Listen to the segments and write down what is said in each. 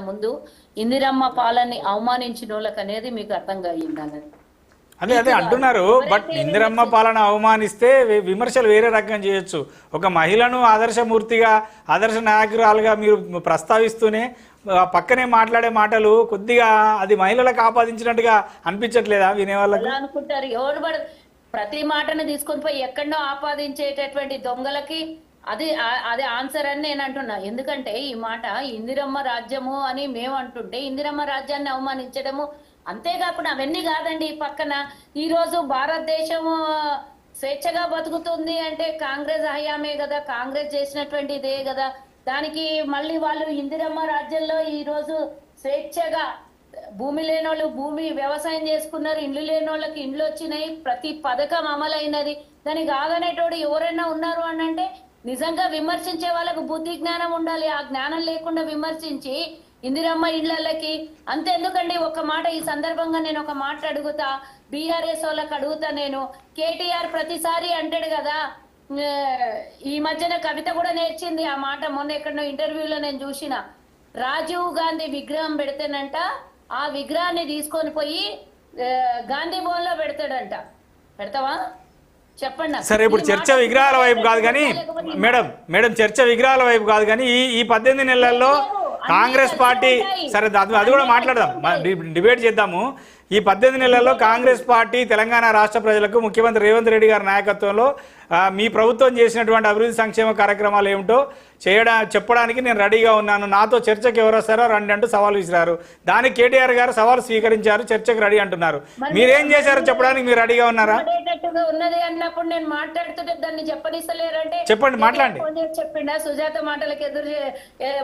ముందు ఇందిరమ్మ పాలని అవమానించిన వాళ్ళకి అనేది మీకు అర్థం అయ్యిందని అదే అదే అంటున్నారు. బట్ ఇందిరమ్మ పాలన అవమానిస్తే విమర్శలు వేరే రకంగా చేయొచ్చు. ఒక మహిళను ఆదర్శమూర్తిగా ఆదర్శ నాయకురాలుగా మీరు ప్రస్తావిస్తూనే పక్కనే మాట్లాడే మాటలు కొద్దిగా అది మహిళలకు ఆపాదించినట్టుగా అనిపించట్లేదా వినేవాళ్ళకి? అనుకుంటారు ఎవరు ప్రతి మాటను తీసుకొని పోయి ఎక్కడో ఆపాదించేటటువంటి దొంగలకి అది ఆన్సర్ అని నేను అంటున్నా. ఎందుకంటే ఈ మాట ఇందిరమ్మ రాజ్యము అని మేము అంటుంటే ఇందిరమ్మ రాజ్యాన్ని అవమానించడము, అంతేకాకుండా అవన్నీ కాదండి. పక్కన ఈ రోజు భారతదేశము స్వేచ్ఛగా బతుకుతుంది అంటే కాంగ్రెస్ హయామే కదా, కాంగ్రెస్ చేసినటువంటి ఇదే కదా. దానికి మళ్ళీ వాళ్ళు ఇందిరమ్మ రాజ్యంలో ఈ రోజు స్వేచ్ఛగా భూమి లేనోళ్ళు భూమి వ్యవసాయం చేసుకున్నారు, ఇండ్లు లేని వాళ్ళకి ఇండ్లు వచ్చినాయి, ప్రతి పథకం అమలైనది. దానికి కాదనేటోడు ఎవరైనా ఉన్నారు అని అంటే నిజంగా విమర్శించే వాళ్ళకు బుద్ధి జ్ఞానం ఉండాలి. ఆ జ్ఞానం లేకుండా విమర్శించి ఇందిరమ్మ ఇళ్లకి అంతెందుకండి. ఒక మాట ఈ సందర్భంగా నేను ఒక మాట అడుగుతా, బీఆర్ఎస్ వాళ్ళకి అడుగుతా. నేను కేటీఆర్ ప్రతిసారి అంటాడు కదా, ఈ మధ్యన కవిత కూడా నేర్చింది ఆ మాట, మొన్న ఎక్కడో ఇంటర్వ్యూలో నేను చూసిన. రాజీవ్ గాంధీ విగ్రహం పెడితేనంట ఆ విగ్రహాన్ని తీసుకొని పోయి గాంధీ భవన్ లో పెడతాడంట. పెడతావా చెప్పండి. సరే, ఇప్పుడు చర్చ విగ్రహాల వైపు కాదు కానీ మేడం చర్చ విగ్రహాల వైపు కాదు కానీ ఈ 18 నెలల్లో కాంగ్రెస్ పార్టీ, సరే అది కూడా మాట్లాడదాం, డిబేట్ చేద్దాము. ఈ 18 నెలల్లో కాంగ్రెస్ పార్టీ తెలంగాణ రాష్ట్ర ప్రజలకు ముఖ్యమంత్రి రేవంత్ రెడ్డి గారి నాయకత్వంలో మీ ప్రభుత్వం చేసినటువంటి అభివృద్ధి సంక్షేమ కార్యక్రమాలు ఏమిటో చెప్పడానికి నేను రెడీగా ఉన్నాను, నాతో చర్చకు ఎవరు వస్తారో రండి అంటూ సవాల్ విసిరారు. దానికి కేటీఆర్ గారు సవాల్ స్వీకరించారు, చర్చకు రెడీ అంటున్నారు. మీరేం చేశారో చెప్పడానికి మీరు రెడీగా ఉన్నారా? ఉన్నది అన్నప్పుడు నేను మాట్లాడుతుంటే దాన్ని చెప్పనిస్తలేరంటే చెప్పండి, మాట్లాడండి. చెప్పిండా సుజాత మాటలకు ఎదురు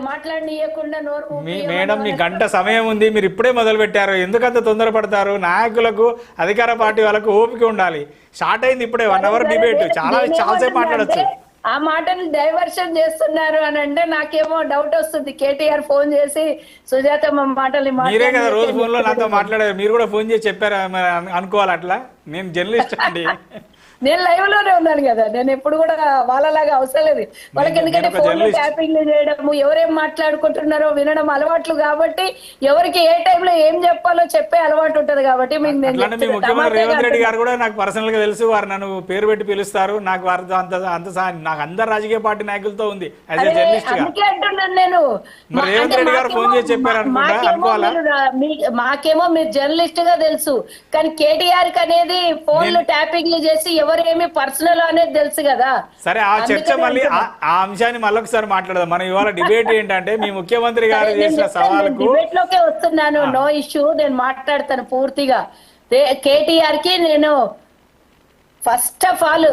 మాట్లాడనీయకుండా నోరు మేడం మీ గంట సమయం ఉంది, మీరు ఇప్పుడే మొదలు పెట్టారు, ఎందుకంత తొందరపడతారు? నాయకులకు అధికార పార్టీ వాళ్ళకు ఓపిక ఉండాలి. స్టార్ట్ అయింది ఇప్పుడే 1 అవర్ డిబేట్, చాలాసేపు మాట్లాడచ్చు. ఆ మాటను డైవర్షన్ చేస్తున్నారు అని అంటే నాకేమో డౌట్ వస్తుంది. కేటీఆర్ ఫోన్ చేసి సుజాత మాటలు మీరే కదా రోజు ఫోన్ లో నాతో మాట్లాడారు, మీరు కూడా ఫోన్ చేసి చెప్పారు అనుకోవాలి. అట్లా నేను జర్నలిస్ట్ అండి, నేను లైవ్ లోనే ఉన్నాను కదా, నేను ఎప్పుడు కూడా వాళ్ళలాగా అవసరం లేదు వాళ్ళకి. ఎందుకంటే ఫోన్ లో ట్యాపింగ్ చేయడము, ఎవరేం మాట్లాడుకుంటున్నారో వినడం అలవాట్లు కాబట్టి ఎవరికి ఏ టైంలో ఏం చెప్పాలో చెప్పే అలవాటు ఉంటది కాబట్టి మీకు ముఖ్యమంత్రి రేవంత్ రెడ్డి గారు కూడా నాకు పర్సనల్ గా తెలుసు, వారు నన్ను పేరు పెట్టి పిలుస్తారు. నాకు వారితో నాకు అందరు రాజకీయ పార్టీ నాయకులతో ఉంది. అందుకే అంటున్నాను నేను, రేవంత్ రెడ్డి గారు ఫోన్ చేసి చెప్పారు అనుకోవాలా? మాకేమో మీరు జర్నలిస్ట్ గా తెలుసు, కానీ కేటీఆర్ కి అనేది ఫోన్ లో ట్యాపింగ్లు చేసి ఎవరేమి పర్సనల్ అనేది తెలుసు కదా. సరే, ఆ చర్చ మళ్ళీ ఆ అంశాన్ని మళ్ళొకసారి మాట్లాడదాం. మనం ఇవాళ డిబేట్ ఏంటంటే మీ ముఖ్యమంత్రి గారు చేసిన సవాలుకు డిబేట్ లోకే వస్తున్నాను, నో ఇష్యూ, నేను మాట్లాడతాను పూర్తిగా. కేటీఆర్ కి నేను ఫస్ట్ ఆఫ్ ఆల్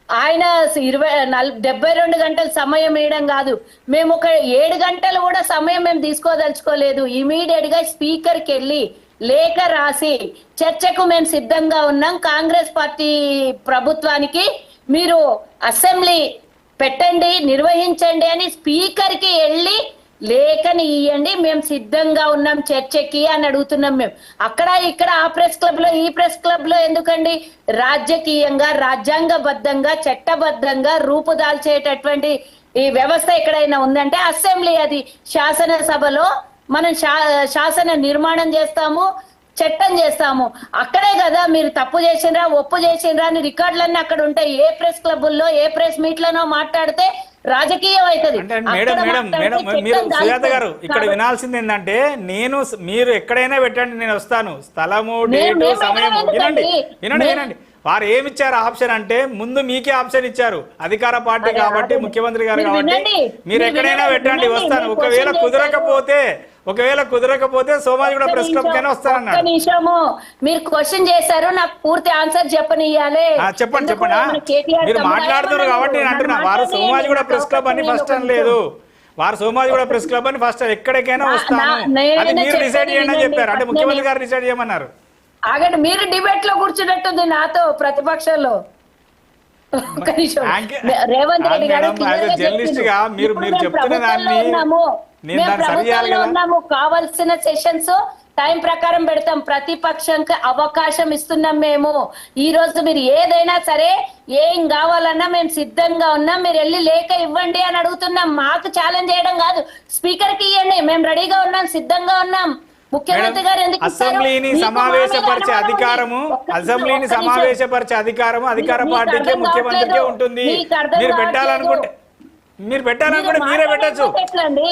ఆయన 72 గంటల సమయం వేయడం కాదు, మేము ఒక 7 గంటలు కూడా సమయం మేము తీసుకోదలుచుకోలేదు. ఇమీడియట్ గా స్పీకర్ కి వెళ్ళి లేఖ రాసి చర్చకు మేము సిద్ధంగా ఉన్నాం, కాంగ్రెస్ పార్టీ ప్రభుత్వానికి మీరు అసెంబ్లీ పెట్టండి నిర్వహించండి అని స్పీకర్ కి వెళ్ళి లేఖని ఇవ్వండి, మేము సిద్ధంగా ఉన్నాం చర్చకి అని అడుగుతున్నాం. మేము అక్కడ ఇక్కడ ఆ ప్రెస్ క్లబ్ లో ఈ ప్రెస్ క్లబ్ లో ఎందుకండి? రాజకీయంగా రాజ్యాంగబద్ధంగా చట్టబద్ధంగా రూపుదాల్చేటటువంటి ఈ వ్యవస్థ ఎక్కడైనా ఉందంటే అసెంబ్లీ. అది శాసనసభలో మనం శాసన నిర్మాణం చేస్తాము, చట్టం చేస్తాము. అక్కడే కదా మీరు తప్పు చేసిండ్రా ఒప్పు చేసిండ్రా అని రికార్డులన్నీ అక్కడ ఉంటాయి. ఏ ప్రెస్ క్లబ్ల్లో ఏ ప్రెస్ మీట్లనో మాట్లాడితే రాజకీయం అవుతుంది. సుజాత గారు ఇక్కడ వినాల్సింది ఏంటంటే, మీరు ఎక్కడైనా పెట్టండి, నేను వస్తాను. స్థలము, డేటు, సమయం వినండి వినండి వినండి. వారు ఏమిచ్చారు ఆప్షన్ అంటే, ముందు మీకే ఆప్షన్ ఇచ్చారు, అధికార పార్టీ కాబట్టి, ముఖ్యమంత్రి గారు కాబట్టి మీరు ఎక్కడైనా పెట్టండి వస్తాను. ఒకవేళ కుదరకపోతే సోమాజిగూడ ప్రెస్ క్లబ్ కైనా వస్తానన్నాడు. నిమిషము మీరు క్వశ్చన్ చేశారు, నాకు పూర్తి ఆన్సర్ చెప్పనియాలి. చెప్పండి. మీరు మాట్లాడుతున్నారు కాబట్టి నేను అంటున్నా, వారు సోమాజిగూడ ప్రెస్ క్లబ్ అని ఫస్ట్ అనలేదు, వారు సోమాజిగూడ ప్రెస్ క్లబ్ అని ఫస్ట్ ఎక్కడికైనా వస్తాను అది మీరు డిసైడ్ చేయండి అని చెప్పారు. అంటే ముఖ్యమంత్రి గారు డిసైడ్ చేయమన్నారు. ఆగండి, మీరు డిబేట్ లో కూర్చున్నట్టుంది నాతో ప్రతిపక్షంలో. రేవంత్ రెడ్డి గారు జర్నలిస్ట్ గా మీరు చెప్తున్న దాన్ని నేను మేము దాన్ని సరి చేయాలి ప్రభుత్వంలో కదా. ఉన్నాము, కావాల్సిన సెషన్స్ టైం ప్రకారం పెడతాం, ప్రతిపక్షంకి అవకాశం ఇస్తున్నాం మేము. ఈ రోజు మీరు ఏదైనా సరే ఏం కావాలన్నా మేము సిద్ధంగా ఉన్నాం, మీరు వెళ్ళి లేఖ ఇవ్వండి అని అడుగుతున్నాం. మాకు ఛాలెంజ్ చేయడం కాదు, స్పీకర్ కి ఇవ్వండి, మేము రెడీగా ఉన్నాం, సిద్ధంగా ఉన్నాం. ముఖ్యమంత్రి గారు ఎందుకు ఇస్తారు? అసెంబ్లీని మీకు సమావేశపరిచే మామూలు అధికారము ఒక్క అసెంబ్లీని నిమిషం. సమావేశపరిచే అధికారము అధికార మీకు పార్టీకే అర్థం ముఖ్యమంత్రికే కావట్లేదు. ఉంటుంది. మీకు అర్థం మీరు కావట్లేదు. పెట్టాలనుకుంటే మీరే పెట్టచ్చు.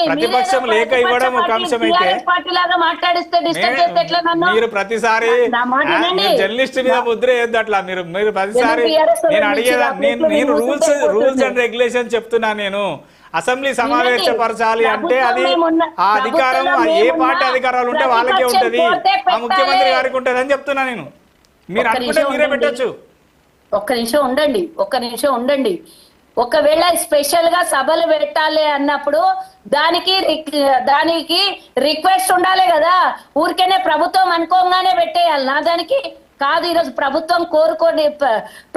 ప్రతిపక్షం లేఖ ఇవ్వడం ఒక అంశం అయితే మీరు ప్రతిసారి జర్నలిస్ట్ మీద ముద్ర వేయద్దు అట్లా. మీరు ప్రతిసారి నేను అడిగేదా, నేను రూల్స్ అండ్ రెగ్యులేషన్ చెప్తున్నా. నేను అసెంబ్లీ సమావేశపరచాలి అంటే అది ఆ అధికారం ఏ పార్టీ అధికారాలు ఉంటే వాళ్ళకే ఉంటది, ఆ ముఖ్యమంత్రి గారికి ఉంటది అని చెప్తున్నా నేను. మీరు అనుకుంటే మీరే పెట్టచ్చు. ఒక్క నిమిషం ఉండండి. ఒకవేళ స్పెషల్ గా సభలు పెట్టాలి అన్నప్పుడు దానికి రిక్వెస్ట్ ఉండాలి కదా. ఊరికేనే ప్రభుత్వం అనుకోగానే పెట్టేయాలి నా దానికి కాదు. ఈరోజు ప్రభుత్వం కోరుకొని,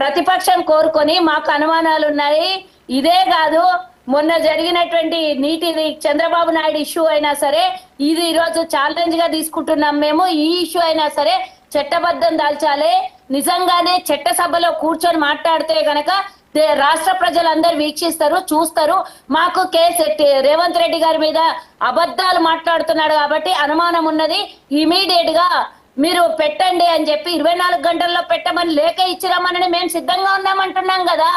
ప్రతిపక్షం కోరుకొని మాకు అనుమానాలు ఉన్నాయి. ఇదే కాదు, మొన్న జరిగినటువంటి నీటిది చంద్రబాబు నాయుడు ఇష్యూ అయినా సరే ఇది ఈరోజు ఛాలెంజ్ గా తీసుకుంటున్నాం మేము. ఈ ఇష్యూ అయినా సరే చట్టబద్ధం దాల్చాలి. నిజంగానే చట్టసభలో కూర్చొని మాట్లాడితే గనక రాష్ట్ర ప్రజలందరూ వీక్షిస్తారు, చూస్తారు. మాకు రేవంత్ రెడ్డి గారి మీద అబద్ధాలు మాట్లాడుతున్నాడు కాబట్టి అనుమానం ఉన్నది. ఇమీడియట్ గా మీరు పెట్టండి అని చెప్పి 24 గంటల్లో పెట్టమని లేఖ ఇచ్చిరమ్మని మేము సిద్ధంగా ఉన్నామంటున్నాం కదా.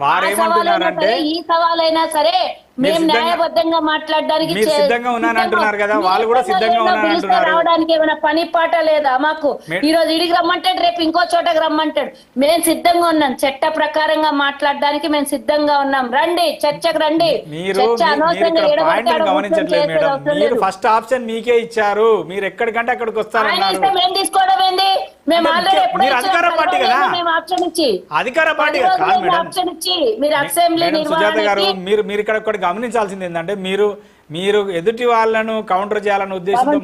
వారేమంటున్నారంటే ఈ సవాలైనా సరే మేము న్యాయబద్ధంగా మాట్లాడడానికి సిద్ధంగా ఉన్నాను అంటున్నారు కదా. వాళ్ళు కూడా సిద్ధంగా ఉన్నారంటున్నారు. రావడానికి ఏమైనా పని పాట లేదా మాకు? ఈ రోజు ఇడికి రమ్మంటాడు, రేపు ఇంకో చోటకి రమ్మంటాడు. మేము సిద్ధంగా ఉన్నాం, చట్ట ప్రకారంగా మాట్లాడడానికి మేము సిద్ధంగా ఉన్నాం. రండి, చర్చకు రండి. గమనించట్లేదు మేడం, మీరు ఫస్ట్ ఆప్షన్ మీకే ఇచ్చారు. మీరు ఎక్కడికంటే అక్కడికి వస్తారన్నారు. మేము తీసుకోవడం ఏంది? మేము ఆల్రెడీ అధికార పార్టీ కదా, ఆప్షన్ ఇచ్చి అధికార పార్టీ కాదు మేడం. ఆప్షన్ ఇచ్చి మీరు అసెంబ్లీ సుజాత గారు, మీరు ఇక్కడ ఒకటి గమనించాల్సింది ఏంటంటే మీరు ఎదుటి వాళ్ళను కౌంటర్ చేయాలన్న ఉద్దేశంతో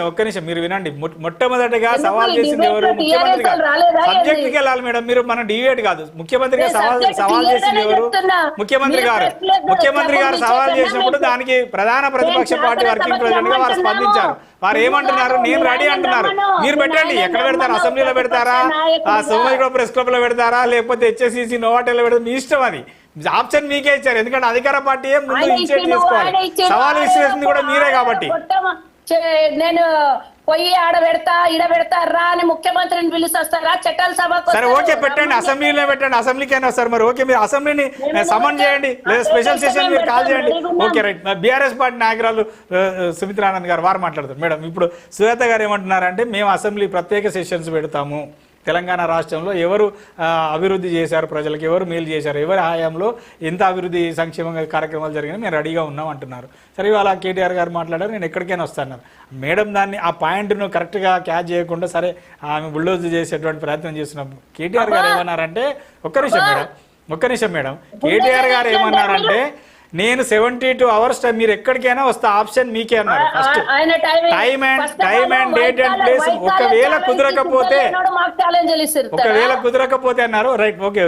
ఒక్క నిమిషం మీరు వినండి. మొట్టమొదటిగా సవాల్ చేసింది ఎవరు? ముఖ్యమంత్రి గారు. సబ్జెక్ట్కి వెళ్ళాలి మేడం, మీరు మన డిబేట్ కాదు. ముఖ్యమంత్రిగా సవాల్ చేసింది ఎవరు? ముఖ్యమంత్రి గారు. ముఖ్యమంత్రి గారు సవాల్ చేసినప్పుడు దానికి ప్రధాన ప్రతిపక్ష పార్టీ వర్కింగ్ ప్రెసిడెంట్ గా వారు స్పందించారు. వారు ఏమంటున్నారు? నేను రెడీ అంటున్నారు. మీరు పెట్టండి, ఎక్కడ పెడతారు? అసెంబ్లీలో పెడతారా, సోమవారం ప్రెస్ క్లబ్ లో పెడతారా, లేకపోతే హెచ్ఎస్సిసి నోవాటెల్లో పెడతారు? మీ ఇష్టం. అది ఆప్షన్ మీకే ఇచ్చారు. ఎందుకంటే అధికార పార్టీ ముందు ఇనిషియేటివ్ తీసుకోవాలి. సవాల్ విసిరేసింది కూడా మీరే కాబట్టి. నేను పోయి ఆడ పెడతా ఈడ పెడతా రా అని ముఖ్యమంత్రిని పిలుస్తారా? చట్టాల సభకు సరే ఓకే, పెట్టండి, అసెంబ్లీలో పెట్టండి. అసెంబ్లీకైనా వస్తారు. మరి ఓకే, మీరు అసెంబ్లీని సమన్ చేయండి, లేదా స్పెషల్ సెషన్ మీరు కాల్ చేయండి. Okay right. బీఆర్ఎస్ పార్టీ నాయకురాలు సుమిత్రానంద్ గారు వారు మాట్లాడుతారు. మేడం, ఇప్పుడు సుజాత గారు ఏమంటున్నారంటే మేము అసెంబ్లీ ప్రత్యేక సెషన్స్ పెడతాము. తెలంగాణ రాష్ట్రంలో ఎవరు అభివృద్ధి చేశారు, ప్రజలకు ఎవరు మేలు చేశారు, ఎవరి హయాంలో ఎంత అభివృద్ధి సంక్షేమ కార్యక్రమాలు జరిగినాయి, మేము రెడీగా ఉన్నాం అంటున్నారు. సరే, ఇవాళ కేటీఆర్ గారు మాట్లాడారు, నేను ఎక్కడికైనా వస్తాను. మేడం దాన్ని ఆ పాయింట్ను కరెక్ట్గా క్యాచ్ చేయకుండా సరే ఆమె బుల్డోజ్ చేసేటువంటి ప్రయత్నం చేస్తున్నాం. కేటీఆర్ గారు ఏమన్నారంటే, ఒక్క నిమిషం మేడం, కేటీఆర్ గారు ఏమన్నారంటే నేను 72 hours టైం, మీరు ఎక్కడికైనా వస్తా, ఆప్షన్ మీకే అన్నారు. First time and date and place ఒకవేళ కుదరకపోతే అన్నారు. Right, okay.